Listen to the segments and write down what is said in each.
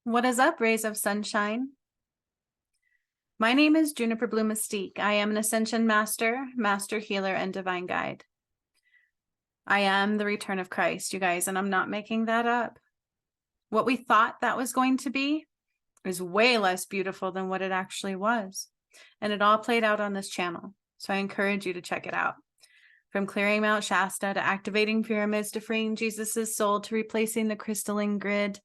What is up, rays of sunshine? My name is Juniper Blue Mystique. I am an Ascension Master, Master Healer, and Divine Guide. I am the return of Christ, you guys, and I'm not making that up. What we thought that was going to be is way less beautiful than what it actually was. And it all played out on this channel. So I encourage you to check it out. From clearing Mount Shasta to activating pyramids to freeing Jesus's soul to replacing the crystalline grid,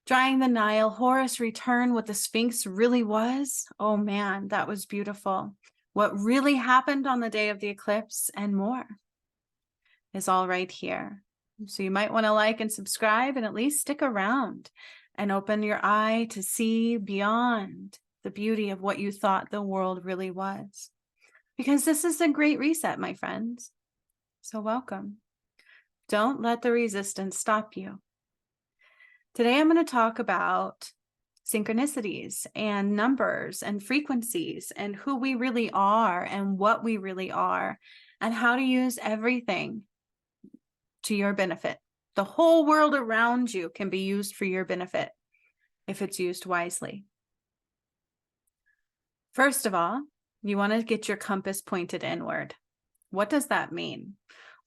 drying the Nile, Horus return, what the Sphinx really was. Oh man, that was beautiful. What really happened on the day of the eclipse and more is all right here. So you might want to like and subscribe and at least stick around and open your eye to see beyond the beauty of what you thought the world really was. Because this is the great reset, my friends. So welcome. Don't let the resistance stop you. Today, I'm going to talk about synchronicities and numbers and frequencies and who we really are and what we really are and how to use everything to your benefit. The whole world around you can be used for your benefit if it's used wisely. First of all, you want to get your compass pointed inward. What does that mean?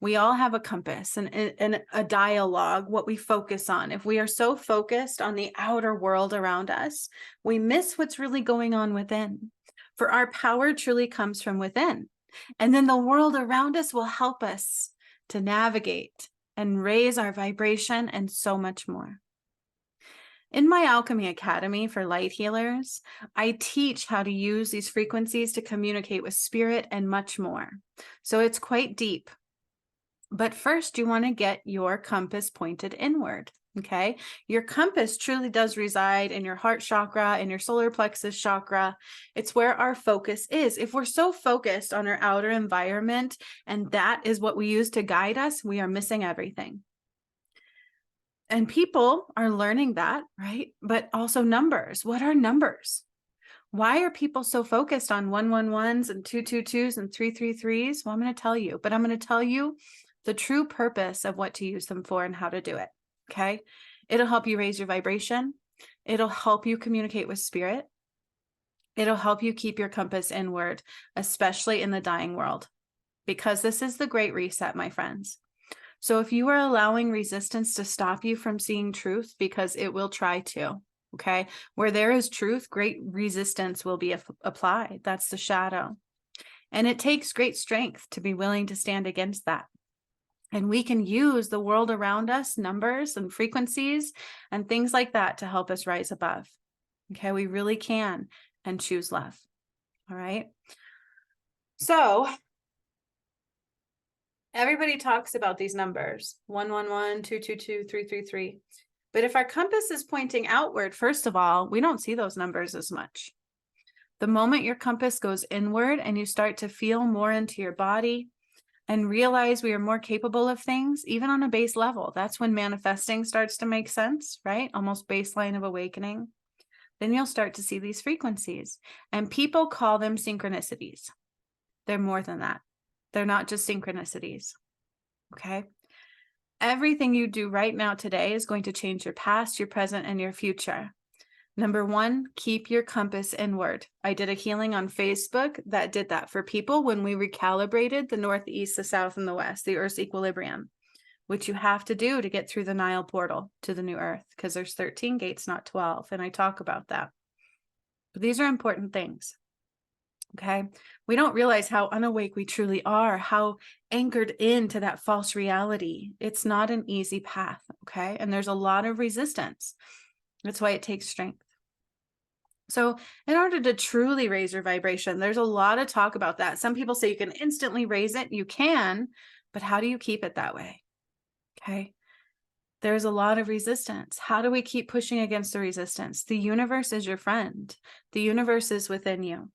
We all have a compass and a dialogue, what we focus on. If we are so focused on the outer world around us, we miss what's really going on within. For our power truly comes from within. And then the world around us will help us to navigate and raise our vibration and so much more. In my Alchemy Academy for light healers, I teach how to use these frequencies to communicate with spirit and much more. So it's quite deep. But first, you want to get your compass pointed inward, okay? Your compass truly does reside in your heart chakra, in your solar plexus chakra. It's where our focus is. If we're so focused on our outer environment and that is what we use to guide us, we are missing everything. And people are learning that, right? But also numbers. What are numbers? Why are people so focused on 111s and 222s and 333s? Well, I'm going to tell you, but I'm going to tell you the true purpose of what to use them for and how to do it. Okay. It'll help you raise your vibration. It'll help you communicate with spirit. It'll help you keep your compass inward, especially in the dying world, because this is the great reset, my friends. So if you are allowing resistance to stop you from seeing truth, because it will try to, okay, where there is truth, great resistance will be applied. That's the shadow. And it takes great strength to be willing to stand against that. And we can use the world around us, numbers and frequencies and things like that to help us rise above. Okay, we really can, and choose love. All right. So everybody talks about these numbers, 111, 222, 333. But if our compass is pointing outward, first of all, we don't see those numbers as much. The moment your compass goes inward and you start to feel more into your body, and realize we are more capable of things, even on a base level. That's when manifesting starts to make sense, right? Almost baseline of awakening. Then you'll start to see these frequencies. And people call them synchronicities. They're more than that. They're not just synchronicities, okay? Everything you do right now today is going to change your past, your present, and your future. Number one, keep your compass inward. I did a healing on Facebook that did that for people when we recalibrated the north, the east, the south, and the west, the Earth's equilibrium, which you have to do to get through the Nile portal to the new Earth, because there's 13 gates, not 12. And I talk about that. But these are important things. Okay. We don't realize how unawake we truly are, how anchored into that false reality. It's not an easy path. Okay. And there's a lot of resistance. That's why it takes strength. So in order to truly raise your vibration, there's a lot of talk about that. Some people say you can instantly raise it. You can, but how do you keep it that way? Okay. There's a lot of resistance. How do we keep pushing against the resistance? The universe is your friend. The universe is within you.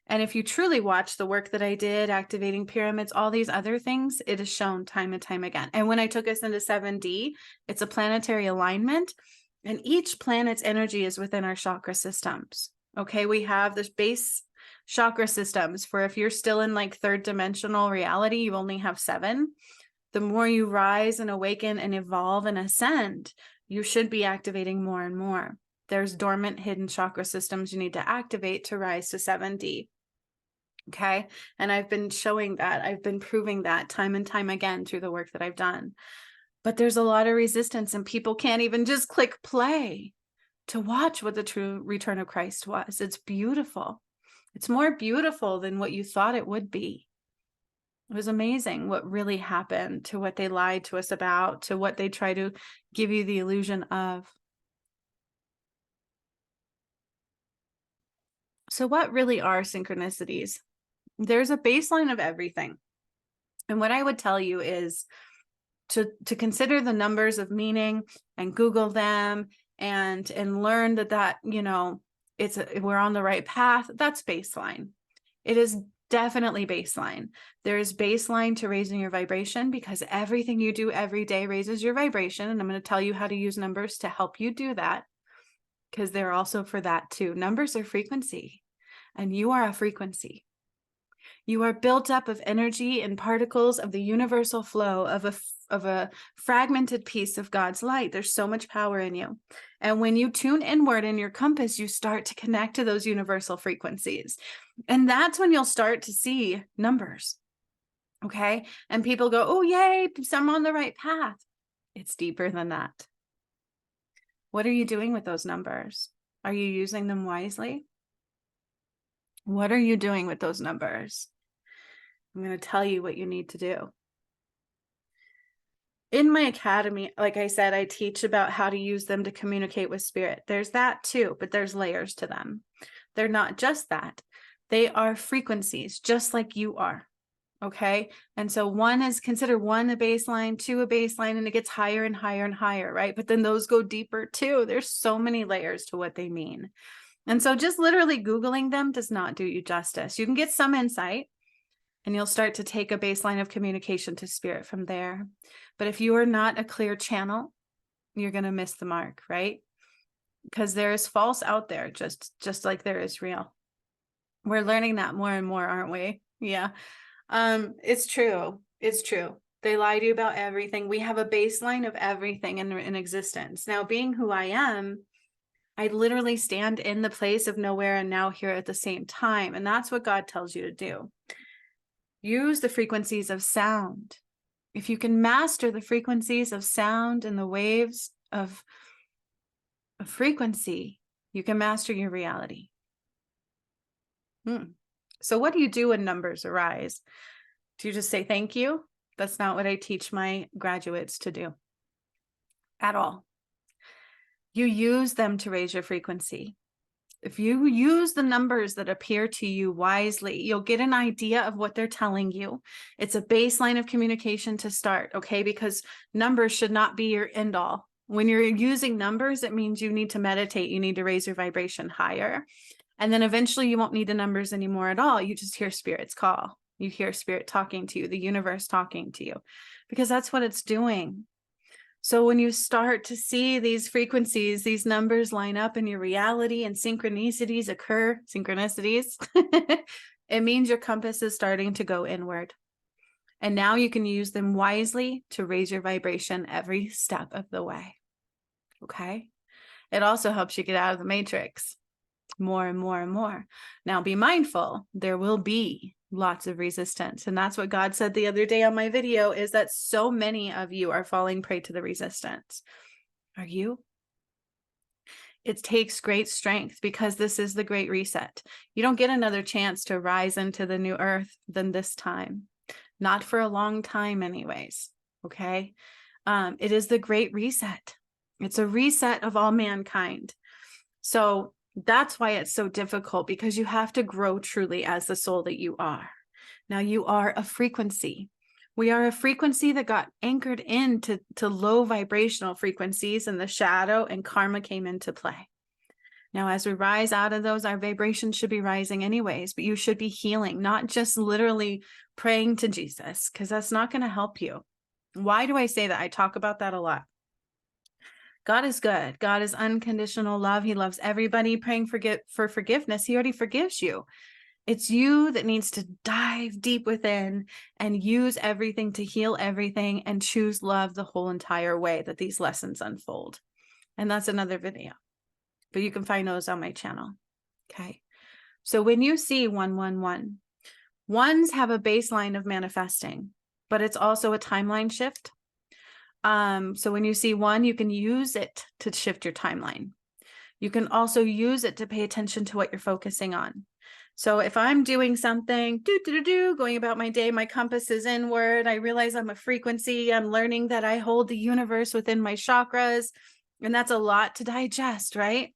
And if you truly watch the work that I did, activating pyramids, all these other things, it is shown time and time again. And when I took us into 7D, it's a planetary alignment. And each planet's energy is within our chakra systems. Okay, we have this base chakra systems for if you're still in like third dimensional reality, you only have 7. The more you rise and awaken and evolve and ascend, you should be activating more and more. There's dormant hidden chakra systems you need to activate to rise to 7D. Okay. And I've been showing that. I've been proving that time and time again through the work that I've done. But there's a lot of resistance, and people can't even just click play to watch what the true return of Christ was. It's beautiful. It's more beautiful than what you thought it would be. It was amazing what really happened, to what they lied to us about, to what they try to give you the illusion of. So what really are synchronicities? There's a baseline of everything. And what I would tell you is to consider the numbers of meaning and Google them and learn that, you know, we're on the right path. That's baseline. It is definitely baseline. There's baseline to raising your vibration, because everything you do every day raises your vibration. And I'm going to tell you how to use numbers to help you do that, because they're also for that too. Numbers are frequency, and you are a frequency. You are built up of energy and particles of the universal flow of a fragmented piece of God's light. There's so much power in you. And when you tune inward in your compass, you start to connect to those universal frequencies. And that's when you'll start to see numbers. Okay. And people go, oh, yay, I'm on the right path. It's deeper than that. What are you doing with those numbers? Are you using them wisely? What are you doing with those numbers? I'm going to tell you what you need to do. In my academy, like I said, I teach about how to use them to communicate with spirit. There's that too, but there's layers to them. They're not just that. They are frequencies, just like you are. Okay. And so consider one a baseline, two a baseline, and it gets higher and higher and higher, right? But then those go deeper too. There's so many layers to what they mean. And so just literally Googling them does not do you justice. You can get some insight, and you'll start to take a baseline of communication to spirit from there. But if you are not a clear channel, you're going to miss the mark, right? Because there is false out there, just like there is real. We're learning that more and more, aren't we? Yeah. It's true. It's true. They lie to you about everything. We have a baseline of everything in existence. Now, being who I am, I literally stand in the place of nowhere and now here at the same time. And that's what God tells you to do. Use the frequencies of sound. If you can master the frequencies of sound and the waves of frequency, you can master your reality. So what do you do when numbers arise? Do you just say thank you? That's not what I teach my graduates to do at all. You use them to raise your frequency. If you use the numbers that appear to you wisely, you'll get an idea of what they're telling you. It's a baseline of communication to start, okay? Because numbers should not be your end all. When you're using numbers, it means you need to meditate. You need to raise your vibration higher. And then eventually you won't need the numbers anymore at all. You just hear spirit's call. You hear spirit talking to you, the universe talking to you, because that's what it's doing. So when you start to see these frequencies, these numbers line up in your reality and synchronicities occur, it means your compass is starting to go inward. And now you can use them wisely to raise your vibration every step of the way. Okay. It also helps you get out of the matrix more and more and more. Now be mindful, there will be lots of resistance. And that's what God said the other day on my video, is that so many of you are falling prey to the resistance. Are you? It takes great strength, because this is the great reset. You don't get another chance to rise into the new earth than this time. Not for a long time anyways. Okay. It is the great reset. It's a reset of all mankind. So that's why it's so difficult, because you have to grow truly as the soul that you are. Now you are a frequency. We are a frequency that got anchored into low vibrational frequencies, and the shadow and karma came into play. Now, as we rise out of those, our vibration should be rising anyways, but you should be healing, not just literally praying to Jesus, because that's not going to help you. Why do I say that? I talk about that a lot. God is good. God is unconditional love. He loves everybody. Praying for forgiveness. He already forgives you. It's you that needs to dive deep within and use everything to heal everything and choose love the whole entire way that these lessons unfold. And that's another video, but you can find those on my channel. Okay. So when you see 111, ones have a baseline of manifesting, but it's also a timeline shift. So when you see one, you can use it to shift your timeline. You can also use it to pay attention to what you're focusing on. So if I'm doing something, going about my day, my compass is inward, I realize I'm a frequency, I'm learning that I hold the universe within my chakras, and that's a lot to digest, right?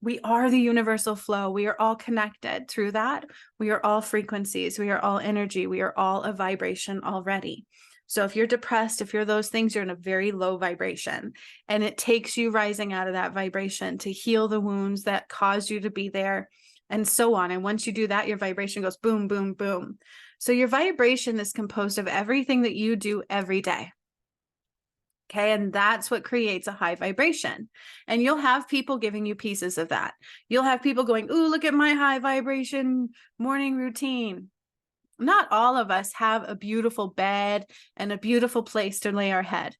We are the universal flow. We are all connected through that. We are all frequencies. We are all energy. We are all a vibration already. So if you're depressed, if you're those things, you're in a very low vibration, and it takes you rising out of that vibration to heal the wounds that caused you to be there, and so on. And once you do that, your vibration goes boom, boom, boom. So your vibration is composed of everything that you do every day. Okay. And that's what creates a high vibration. And you'll have people giving you pieces of that. You'll have people going, ooh, look at my high vibration morning routine. Not all of us have a beautiful bed and a beautiful place to lay our head.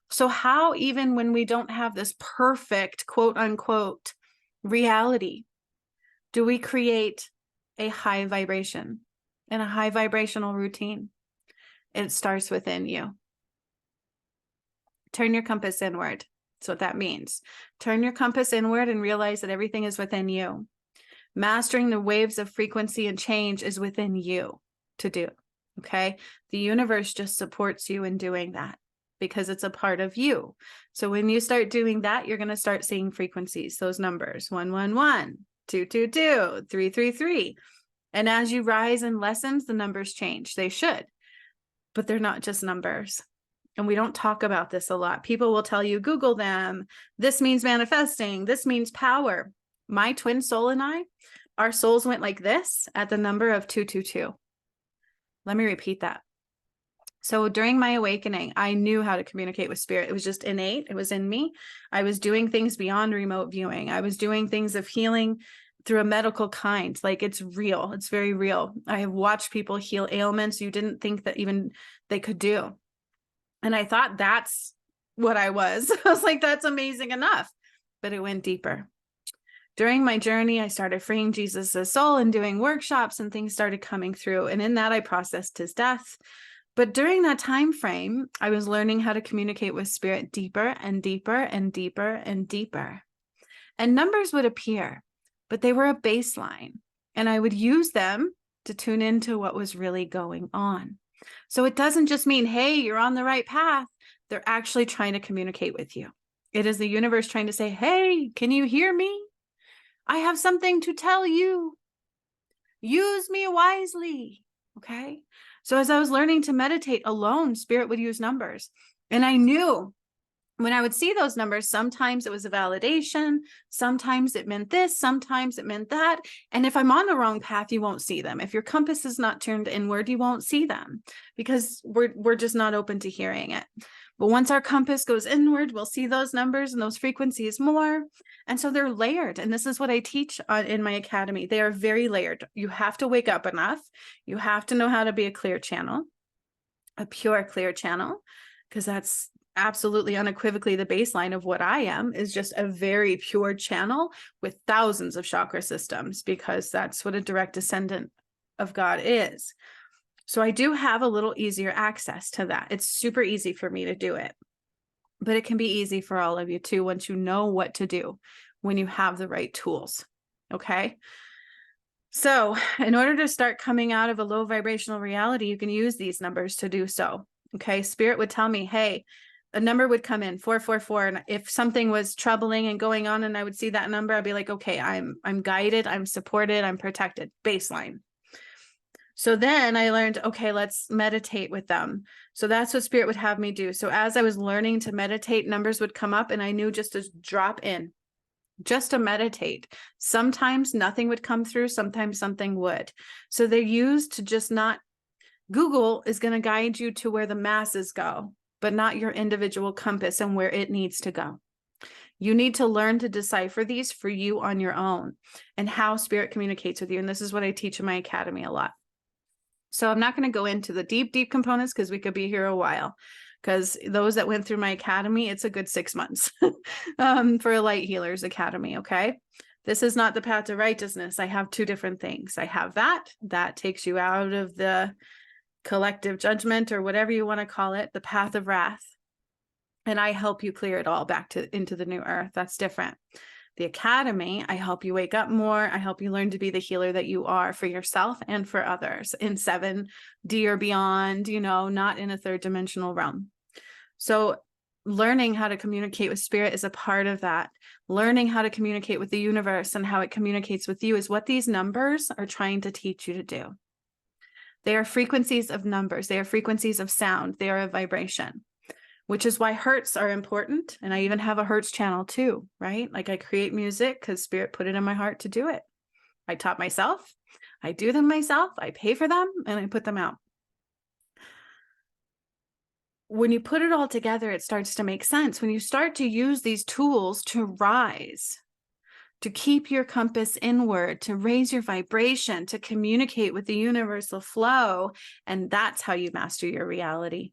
So how, even when we don't have this perfect, quote unquote, reality, do we create a high vibration and a high vibrational routine? It starts within you. Turn your compass inward. That's what that means. Turn your compass inward and realize that everything is within you. Mastering the waves of frequency and change is within you to do. Okay. The universe just supports you in doing that because it's a part of you. So when you start doing that, you're going to start seeing frequencies, those numbers, 111, 222, 333. And as you rise in lessons, the numbers change. They should, but they're not just numbers. And we don't talk about this a lot. People will tell you, Google them. This means manifesting. This means power. My twin soul and I, our souls went like this at the number of 222. Let me repeat that. So during my awakening, I knew how to communicate with spirit. It was just innate. It was in me. I was doing things beyond remote viewing. I was doing things of healing through a medical kind. Like, it's real. It's very real. I have watched people heal ailments you didn't think that even they could do. And I thought that's what I was. I was like, that's amazing enough. But it went deeper. During my journey, I started freeing Jesus' soul and doing workshops, and things started coming through. And in that, I processed his death. But during that time frame, I was learning how to communicate with spirit deeper and deeper and deeper and deeper. And numbers would appear, but they were a baseline. And I would use them to tune into what was really going on. So it doesn't just mean, hey, you're on the right path. They're actually trying to communicate with you. It is the universe trying to say, hey, can you hear me? I have something to tell you. Use me wisely. Okay. So as I was learning to meditate alone, spirit would use numbers. And I knew when I would see those numbers, sometimes it was a validation, sometimes it meant this, sometimes it meant that. And if I'm on the wrong path, you won't see them. If your compass is not turned inward, you won't see them because we're just not open to hearing it. But once our compass goes inward, we'll see those numbers and those frequencies more. And so they're layered. And this is what I teach in my academy. They are very layered. You have to wake up enough. You have to know how to be a clear channel, a pure clear channel, because that's absolutely unequivocally the baseline of what I am, is just a very pure channel with thousands of chakra systems, because that's what a direct descendant of God is. So I do have a little easier access to that. It's super easy for me to do it, but it can be easy for all of you too, once you know what to do, when you have the right tools. Okay. So in order to start coming out of a low vibrational reality, you can use these numbers to do so. Okay. Spirit would tell me, hey, a number would come in 444. And if something was troubling and going on and I would see that number, I'd be like, okay, I'm guided, I'm supported, I'm protected, baseline. So then I learned, okay, let's meditate with them. So that's what spirit would have me do. So as I was learning to meditate, numbers would come up and I knew just to drop in, just to meditate. Sometimes nothing would come through, sometimes something would. So they're used to just not, Google is going to guide you to where the masses go, but not your individual compass and where it needs to go. You need to learn to decipher these for you on your own and how spirit communicates with you. And this is what I teach in my academy a lot. So I'm not going to go into the deep components because we could be here a while, because those that went through my academy, it's a good 6 months for a Light Healers Academy. Okay. This is not the path to righteousness. I have two different things. I have that takes you out of the collective judgment, or whatever you want to call it, the path of wrath. And I help you clear it all back into the new earth. That's different. The academy, I help you wake up more. I help you learn to be the healer that you are for yourself and for others in 7D or beyond, not in a third dimensional realm. So learning how to communicate with spirit is a part of that. Learning how to communicate with the universe and how it communicates with you is what these numbers are trying to teach you to do. They are frequencies of numbers. They are frequencies of sound. They are a vibration, which is why hertz are important. And I even have a hertz channel too, right? Like I create music because spirit put it in my heart to do it. I taught myself, I do them myself, I pay for them, and I put them out. When you put it all together, it starts to make sense. When you start to use these tools to rise, to keep your compass inward, to raise your vibration, to communicate with the universal flow, and that's how you master your reality.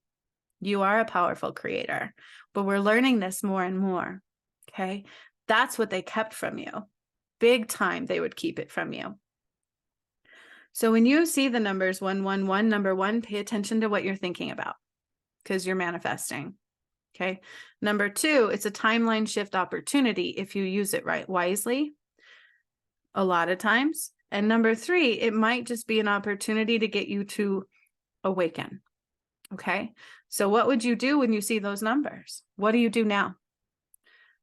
You are a powerful creator, but we're learning this more and more. Okay. That's what they kept from you. Big time. They would keep it from you. So when you see the numbers 111, number one, pay attention to what you're thinking about because you're manifesting. Okay. Number two, it's a timeline shift opportunity if you use it right, wisely, a lot of times. And number three, it might just be an opportunity to get you to awaken. Okay. So what would you do when you see those numbers? What do you do now?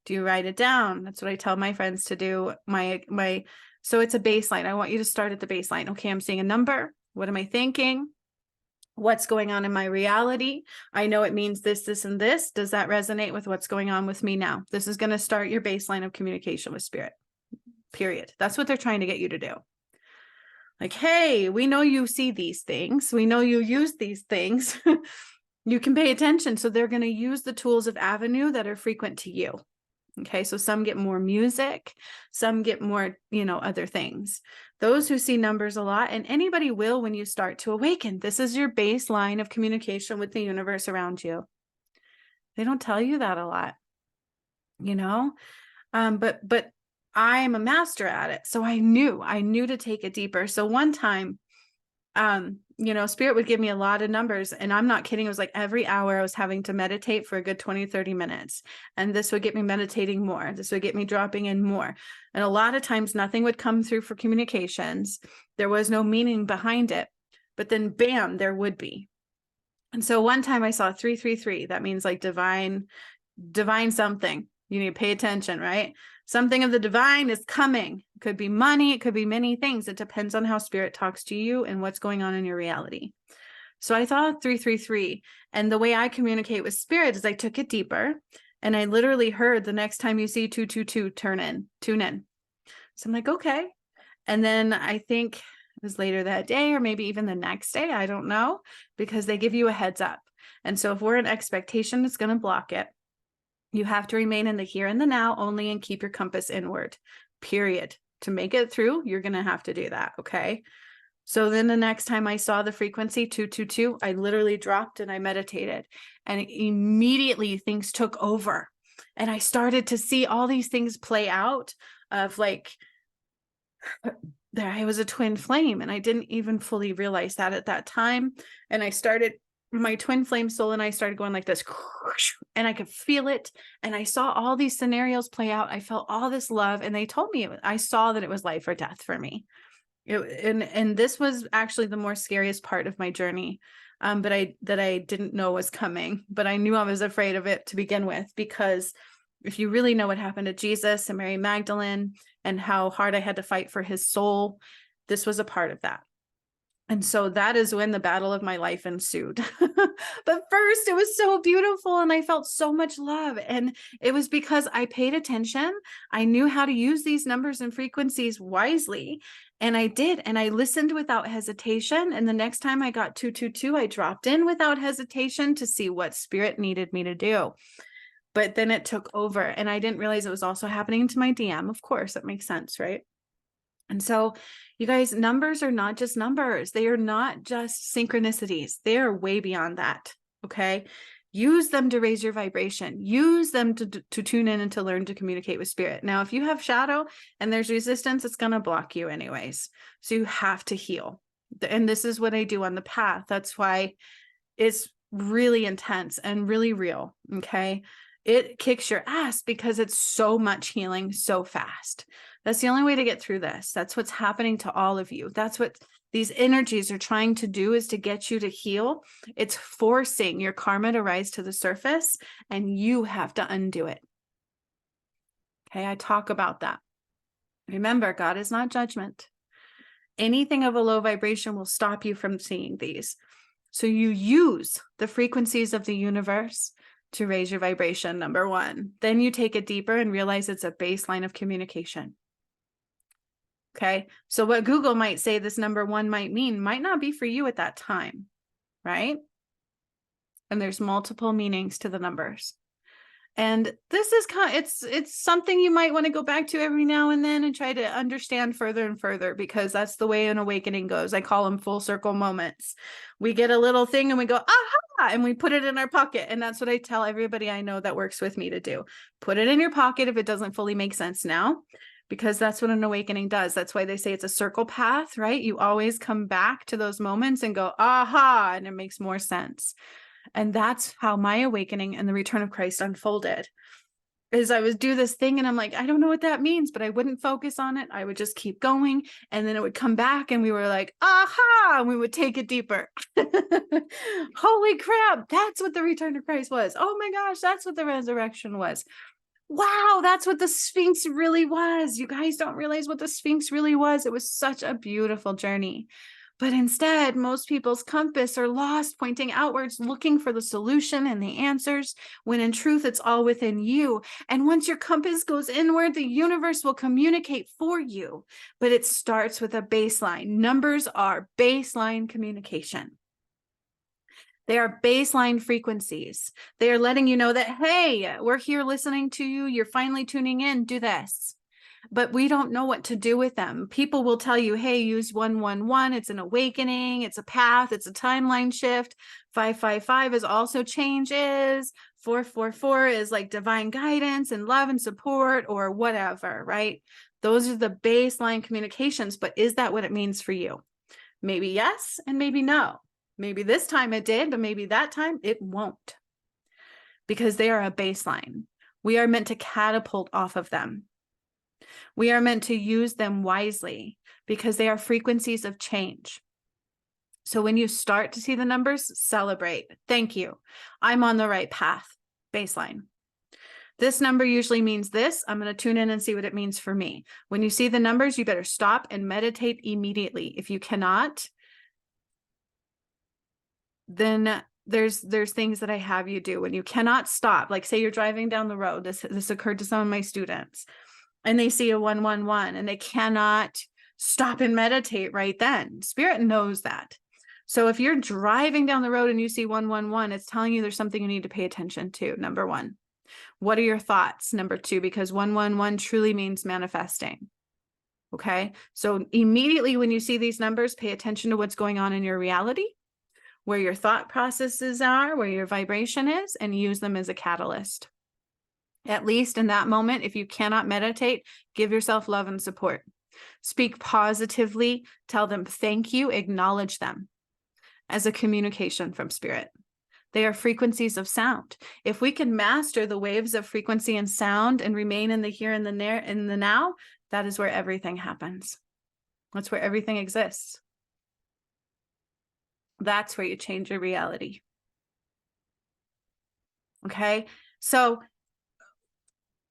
Do you write it down? That's what I tell my friends to do. So it's a baseline. I want you to start at the baseline. Okay. I'm seeing a number. What am I thinking? What's going on in my reality? I know it means this, this, and this. Does that resonate with what's going on with me now? This is going to start your baseline of communication with spirit, period. That's what they're trying to get you to do. Like, hey, we know you see these things. We know you use these things. You can pay attention. So they're going to use the tools of avenue that are frequent to you. Okay. So some get more music, some get more, other things. Those who see numbers a lot, and anybody will when you start to awaken. This is your baseline of communication with the universe around you. They don't tell you that a lot, but I'm a master at it. So I knew to take it deeper. So one time, spirit would give me a lot of numbers, and I'm not kidding. It was like every hour I was having to meditate for a good 20, 30 minutes. And this would get me meditating more. This would get me dropping in more. And a lot of times nothing would come through for communications. There was no meaning behind it, but then bam, there would be. And so one time I saw 333. That means like divine something. You need to pay attention, right? Something of the divine is coming. It could be money. It could be many things. It depends on how spirit talks to you and what's going on in your reality. So I thought 333. And the way I communicate with spirit is I took it deeper, and I literally heard, the next time you see 222, tune in. So I'm like, okay. And then I think it was later that day, or maybe even the next day. I don't know, because they give you a heads up. And so if we're in expectation, it's going to block it. You have to remain in the here and the now only, and keep your compass inward, period. To make it through, you're going to have to do that. Okay. So then the next time I saw the frequency 222, I literally dropped and I meditated, and immediately things took over. And I started to see all these things play out of like, there I was a twin flame, and I didn't even fully realize that at that time. And I started my twin flame soul, and I started going like this, and I could feel it. And I saw all these scenarios play out. I felt all this love, and they told me, I saw that it was life or death for me. And this was actually the more scariest part of my journey, that I didn't know was coming, but I knew I was afraid of it to begin with, because if you really know what happened to Jesus and Mary Magdalene and how hard I had to fight for his soul, this was a part of that. And so that is when the battle of my life ensued. But first, it was so beautiful, and I felt so much love. And it was because I paid attention. I knew how to use these numbers and frequencies wisely. And I did. And I listened without hesitation. And the next time I got 222, I dropped in without hesitation to see what spirit needed me to do. But then it took over, and I didn't realize it was also happening to my DM. Of course, that makes sense, right? And so you guys, numbers are not just numbers. They are not just synchronicities. They are way beyond that. Okay. Use them to raise your vibration. Use them to tune in and to learn to communicate with spirit. Now, if you have shadow and there's resistance, it's going to block you anyways. So you have to heal. And this is what I do on the path. That's why it's really intense and really real. Okay. It kicks your ass because it's so much healing so fast. That's the only way to get through this. That's what's happening to all of you. That's what these energies are trying to do, is to get you to heal. It's forcing your karma to rise to the surface, and you have to undo it. Okay. I talk about that. Remember, God is not judgment. Anything of a low vibration will stop you from seeing these. So you use the frequencies of the universe to raise your vibration, number one. Then you take it deeper and realize it's a baseline of communication. Okay. So what Google might say this number one might mean might not be for you at that time, right? And there's multiple meanings to the numbers. And this is it's something you might want to go back to every now and then and try to understand further and further, because that's the way an awakening goes. I call them full circle moments. We get a little thing and we go, aha, and we put it in our pocket. And that's what I tell everybody I know that works with me to do. Put it in your pocket if it doesn't fully make sense now, because that's what an awakening does. That's why they say it's a circle path, right? You always come back to those moments and go, aha, and it makes more sense. And that's how my awakening and the return of Christ unfolded. Is I would do this thing and I'm like, I don't know what that means, but I wouldn't focus on it. I would just keep going. And then it would come back and we were like, aha, and we would take it deeper. Holy crap. That's what the return of Christ was. Oh my gosh, that's what the resurrection was. Wow, that's what the Sphinx really was. You guys don't realize what the Sphinx really was. It was such a beautiful journey. But instead, most people's compass are lost, pointing outwards, looking for the solution and the answers, when in truth, it's all within you. And once your compass goes inward, the universe will communicate for you. But it starts with a baseline. Numbers are baseline communication. They are baseline frequencies. They are letting you know that, hey, we're here listening to you. You're finally tuning in. Do this. But we don't know what to do with them. People will tell you, hey, use 111. It's an awakening. It's a path. It's a timeline shift. 555 is also changes. 444 is like divine guidance and love and support or whatever, right? Those are the baseline communications. But is that what it means for you? Maybe yes, and maybe no. Maybe this time it did, but maybe that time it won't. Because they are a baseline. We are meant to catapult off of them. We are meant to use them wisely because they are frequencies of change. So when you start to see the numbers, celebrate. Thank you. I'm on the right path. Baseline. This number usually means this. I'm going to tune in and see what it means for me. When you see the numbers, you better stop and meditate immediately. If you cannot, then there's things that I have you do. When you cannot stop, like say you're driving down the road. This occurred to some of my students. And they see a 111 and they cannot stop and meditate right then. Spirit knows that. So if you're driving down the road and you see 111, it's telling you there's something you need to pay attention to. Number one, what are your thoughts? Number two, because 111 truly means manifesting. Okay. So immediately when you see these numbers, pay attention to what's going on in your reality, where your thought processes are, where your vibration is, and use them as a catalyst. At least in that moment, if you cannot meditate, give yourself love and support. Speak positively, tell them thank you, acknowledge them as a communication from spirit. They are frequencies of sound. If we can master the waves of frequency and sound and remain in the here and the now, that is where everything happens. That's where everything exists. That's where you change your reality. Okay, so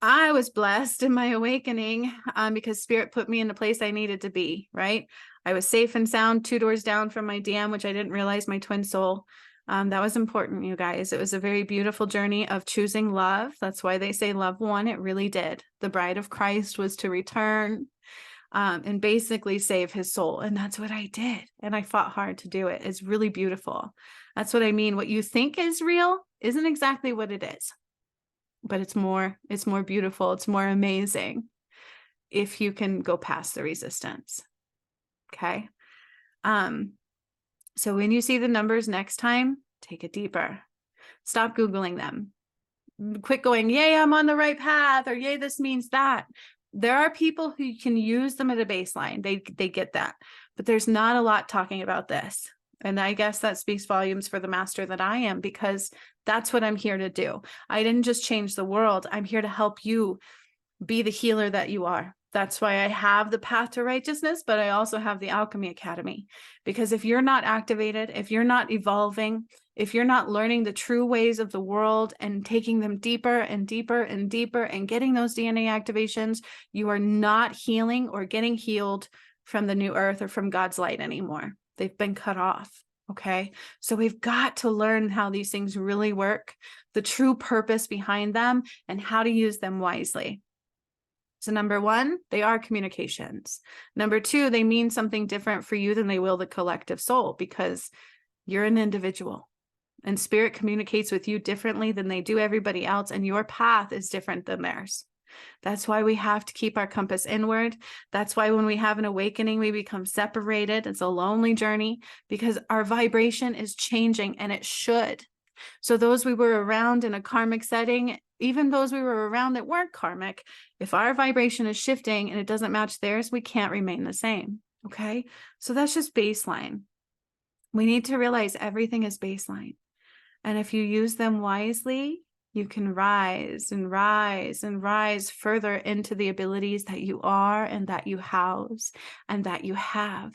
I was blessed in my awakening because spirit put me in the place I needed to be, right? I was safe and sound 2 doors down from my DM, which I didn't realize my twin soul. That was important, you guys. It was a very beautiful journey of choosing love. That's why they say love won. It really did. The bride of Christ was to return and basically save his soul. And that's what I did. And I fought hard to do it. It's really beautiful. That's what I mean. What you think is real isn't exactly what it is. But it's more beautiful. It's more amazing if you can go past the resistance. Okay. So when you see the numbers next time, take it deeper. Stop Googling them. Quit going, yay, I'm on the right path, or yay, this means that. There are people who can use them at a baseline. They get that. But there's not a lot talking about this. And I guess that speaks volumes for the master that I am, because that's what I'm here to do. I didn't just change the world. I'm here to help you be the healer that you are. That's why I have the Path to Righteousness, but I also have the Alchemy Academy. Because if you're not activated, if you're not evolving, if you're not learning the true ways of the world and taking them deeper and deeper and deeper and getting those DNA activations, you are not healing or getting healed from the new earth or from God's light anymore. They've been cut off. Okay. So we've got to learn how these things really work, the true purpose behind them, and how to use them wisely. So number one, they are communications. Number two, they mean something different for you than they will the collective soul, because you're an individual and spirit communicates with you differently than they do everybody else. And your path is different than theirs. That's why we have to keep our compass inward. That's why when we have an awakening, we become separated. It's a lonely journey because our vibration is changing, and it should. So those we were around in a karmic setting, even those we were around that weren't karmic, if our vibration is shifting and it doesn't match theirs, we can't remain the same. Okay. So that's just baseline. We need to realize everything is baseline. And if you use them wisely, you can rise and rise and rise further into the abilities that you are and that you house and that you have.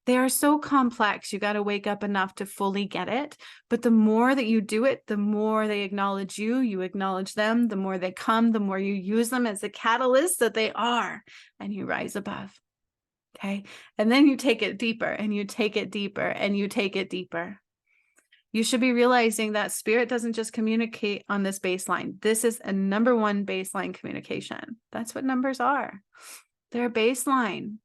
They are so complex. You got to wake up enough to fully get it. But the more that you do it, the more they acknowledge you, you acknowledge them, the more they come, the more you use them as the catalyst that they are, and you rise above. Okay. And then you take it deeper, and you take it deeper, and you take it deeper. You should be realizing that spirit doesn't just communicate on this baseline. This is a number one baseline communication. That's what numbers are. They're a baseline.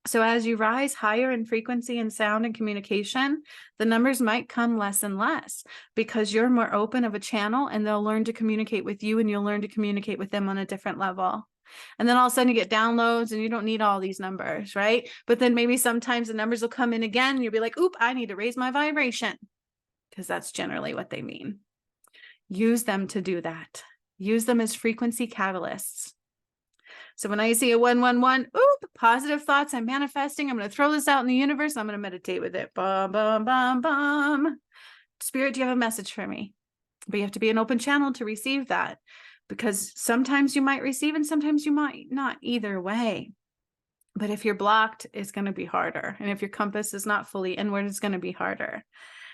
So as you rise higher in frequency and sound and communication, the numbers might come less and less because you're more open of a channel, and they'll learn to communicate with you, and you'll learn to communicate with them on a different level. And then all of a sudden you get downloads and you don't need all these numbers, right? But then maybe sometimes the numbers will come in again and you'll be like, oop, I need to raise my vibration, because that's generally what they mean. Use them to do that. Use them as frequency catalysts. So when I see a 111, oop, positive thoughts, I'm manifesting. I'm going to throw this out in the universe. I'm going to meditate with it. Bum, bum, bum, bum. Spirit, do you have a message for me? But you have to be an open channel to receive that, because sometimes you might receive and sometimes you might not. Either way. But if you're blocked, it's going to be harder. And if your compass is not fully inward, it's going to be harder.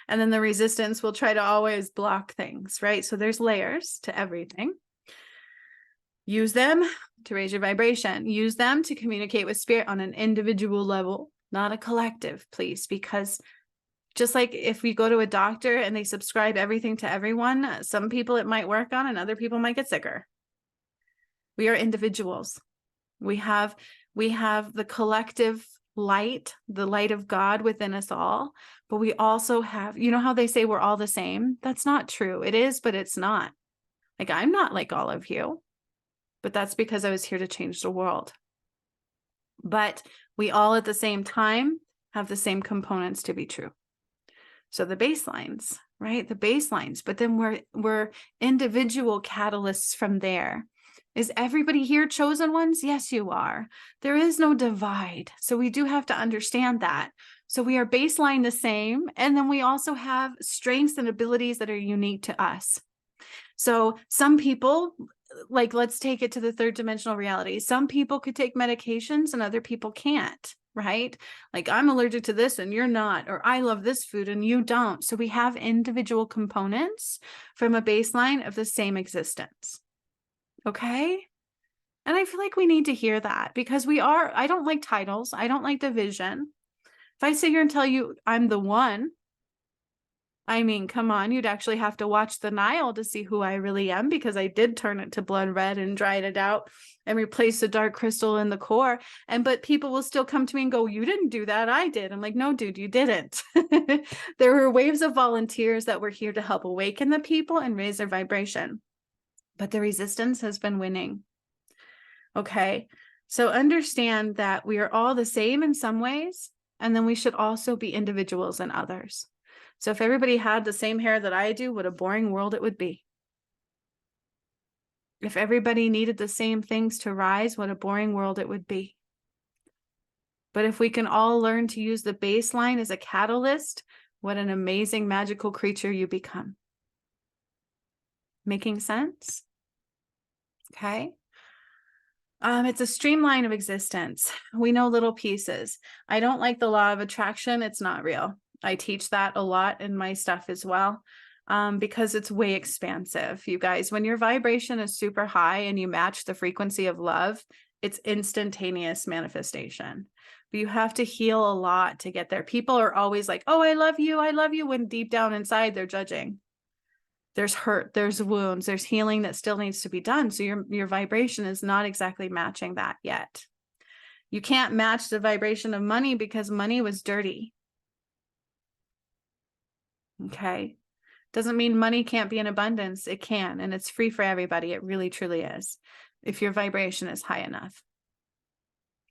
And then the resistance will try to always block things, right? So there's layers to everything. Use them to raise your vibration. Use them to communicate with spirit on an individual level, not a collective, please. Because just like if we go to a doctor and they subscribe everything to everyone, some people it might work on and other people might get sicker. We are individuals. We have the collective light, the light of God within us all, but we also have, you know how they say we're all the same? That's not true. It is, but it's not. Like, I'm not like all of you. But that's because I was here to change the world. But we all at the same time have the same components to be true. So the baselines, right? The baselines, but then we're individual catalysts from there. Is everybody here chosen ones? Yes, you are. There is no divide. So we do have to understand that. So we are baseline the same. And then we also have strengths and abilities that are unique to us. So some people, like, let's take it to the third dimensional reality. Some people could take medications and other people can't, right? Like, I'm allergic to this and you're not, or I love this food and you don't. So we have individual components from a baseline of the same existence. Okay. And I feel like we need to hear that, because I don't like titles. I don't like division. If I sit here and tell you I'm the one, I mean, come on, you'd actually have to watch the Nile to see who I really am, because I did turn it to blood red and dried it out and replace the dark crystal in the core. But people will still come to me and go, you didn't do that, I did. I'm like, no, dude, you didn't. There were waves of volunteers that were here to help awaken the people and raise their vibration. But the resistance has been winning. Okay, so understand that we are all the same in some ways, and then we should also be individuals in others. So if everybody had the same hair that I do, what a boring world it would be. If everybody needed the same things to rise, what a boring world it would be. But if we can all learn to use the baseline as a catalyst, what an amazing magical creature you become. Making sense? Okay. It's a streamline of existence. We know little pieces. I don't like the law of attraction. It's not real. I teach that a lot in my stuff as well, because it's way expansive. You guys, when your vibration is super high and you match the frequency of love, it's instantaneous manifestation. But you have to heal a lot to get there. People are always like, oh, I love you, when deep down inside they're judging. There's hurt, there's wounds, there's healing that still needs to be done. So your vibration is not exactly matching that yet. You can't match the vibration of money because money was dirty. Okay. Doesn't mean money can't be in abundance. It can, and it's free for everybody. It really, truly is, if your vibration is high enough.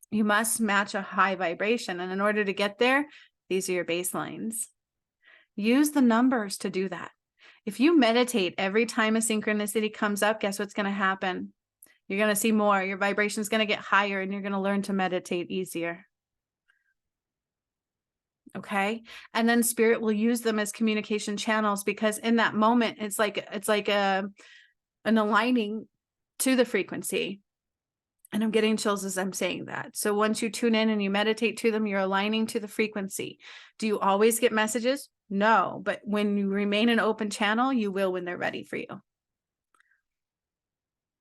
You must match a high vibration. And in order to get there, these are your baselines. Use the numbers to do that. If you meditate every time a synchronicity comes up, guess what's going to happen? You're going to see more. Your vibration is going to get higher and you're going to learn to meditate easier. Okay. And then spirit will use them as communication channels, because in that moment, it's like an aligning to the frequency. And I'm getting chills as I'm saying that. So once you tune in and you meditate to them, you're aligning to the frequency. Do you always get messages? No, but when you remain an open channel, you will when they're ready for you.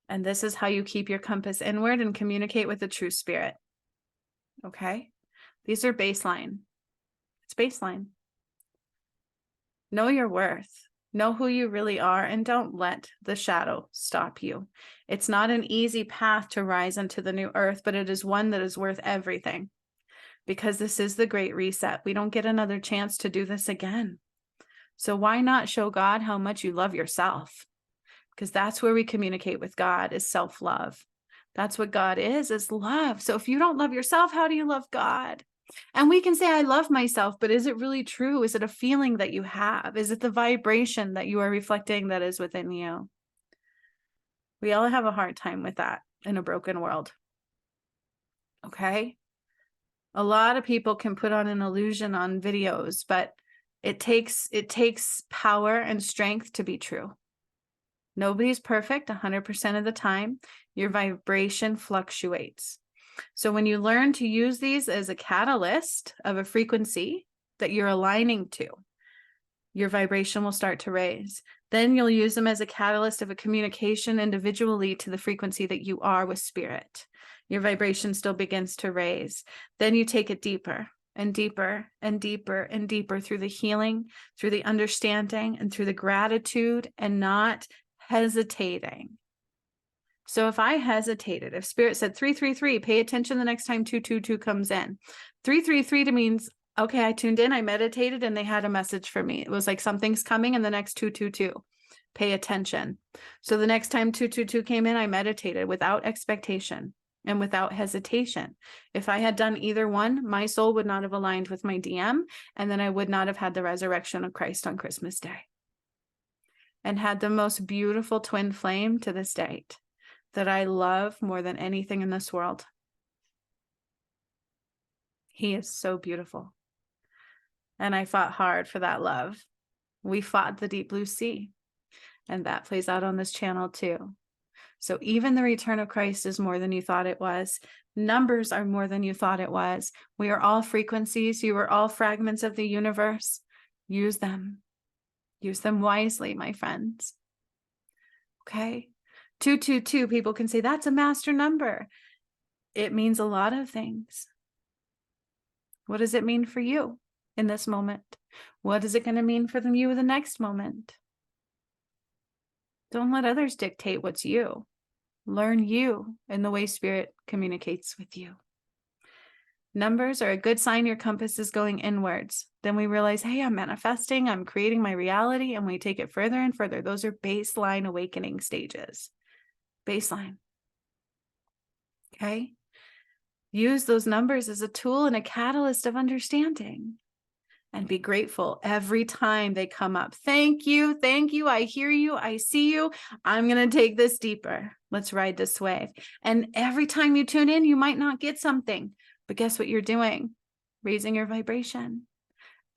And this is how you keep your compass inward and communicate with the true spirit. Okay? These are baseline. It's baseline. Know your worth. Know who you really are, and don't let the shadow stop you. It's not an easy path to rise into the new earth, but it is one that is worth everything. Because this is the great reset. We don't get another chance to do this again. So why not show God how much you love yourself? Because that's where we communicate with God, is self-love. That's what God is love. So if you don't love yourself, how do you love God? And we can say, I love myself, but is it really true? Is it a feeling that you have? Is it the vibration that you are reflecting that is within you? We all have a hard time with that in a broken world. Okay? A lot of people can put on an illusion on videos, but it takes power and strength to be true. Nobody's perfect 100% of the time. Your vibration fluctuates. So when you learn to use these as a catalyst of a frequency that you're aligning to, your vibration will start to raise. Then you'll use them as a catalyst of a communication individually to the frequency that you are with spirit. Your vibration still begins to raise. Then you take it deeper and deeper and deeper and deeper through the healing, through the understanding, and through the gratitude, and not hesitating. So if I hesitated, if spirit said 333, pay attention the next time 222 comes in. 333 to means, okay, I tuned in, I meditated, and they had a message for me. It was like something's coming in the next 222. Pay attention. So the next time 222 came in, I meditated without expectation and without hesitation. If I had done either one, my soul would not have aligned with my DM, and then I would not have had the resurrection of Christ on Christmas Day. And had the most beautiful twin flame to this date that I love more than anything in this world. He is so beautiful. And I fought hard for that love. We fought the deep blue sea. And that plays out on this channel too. So even the return of Christ is more than you thought it was. Numbers are more than you thought it was. We are all frequencies. You are all fragments of the universe. Use them. Use them wisely, my friends. Okay? 222, people can say, that's a master number. It means a lot of things. What does it mean for you in this moment? What is it going to mean for you in the next moment? Don't let others dictate what's you. Learn you in the way spirit communicates with you. Numbers are a good sign your compass is going inwards. Then we realize, hey, I'm manifesting, I'm creating my reality, and we take it further and further. Those are baseline awakening stages. Baseline. Okay? Use those numbers as a tool and a catalyst of understanding. and be grateful every time they come up. Thank you. Thank you. I hear you. I see you. I'm going to take this deeper. Let's ride this wave. And every time you tune in, you might not get something, but guess what you're doing? Raising your vibration.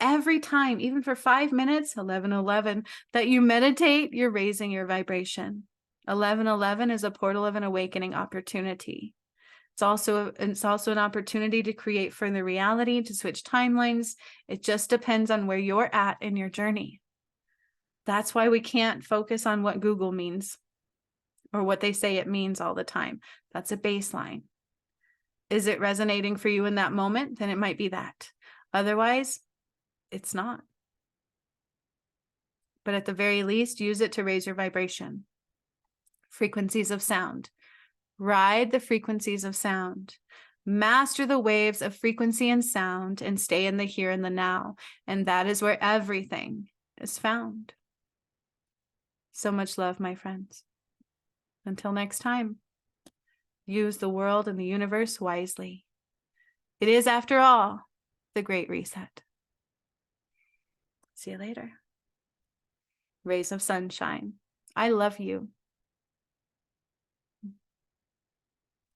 Every time, even for 5 minutes, 11:11, that you meditate, you're raising your vibration. 11:11 is a portal of an awakening opportunity. It's also an opportunity to create further reality, to switch timelines. It just depends on where you're at in your journey. That's why we can't focus on what Google means or what they say it means all the time. That's a baseline. Is it resonating for you in that moment? Then it might be that. Otherwise, it's not. But at the very least, use it to raise your vibration. Frequencies of sound. Ride the frequencies of sound. Master the waves of frequency and sound and stay in the here and the now. And that is where everything is found. So much love, my friends. Until next time, use the world and the universe wisely. It is, after all, the Great Reset. See you later. Rays of sunshine. I love you.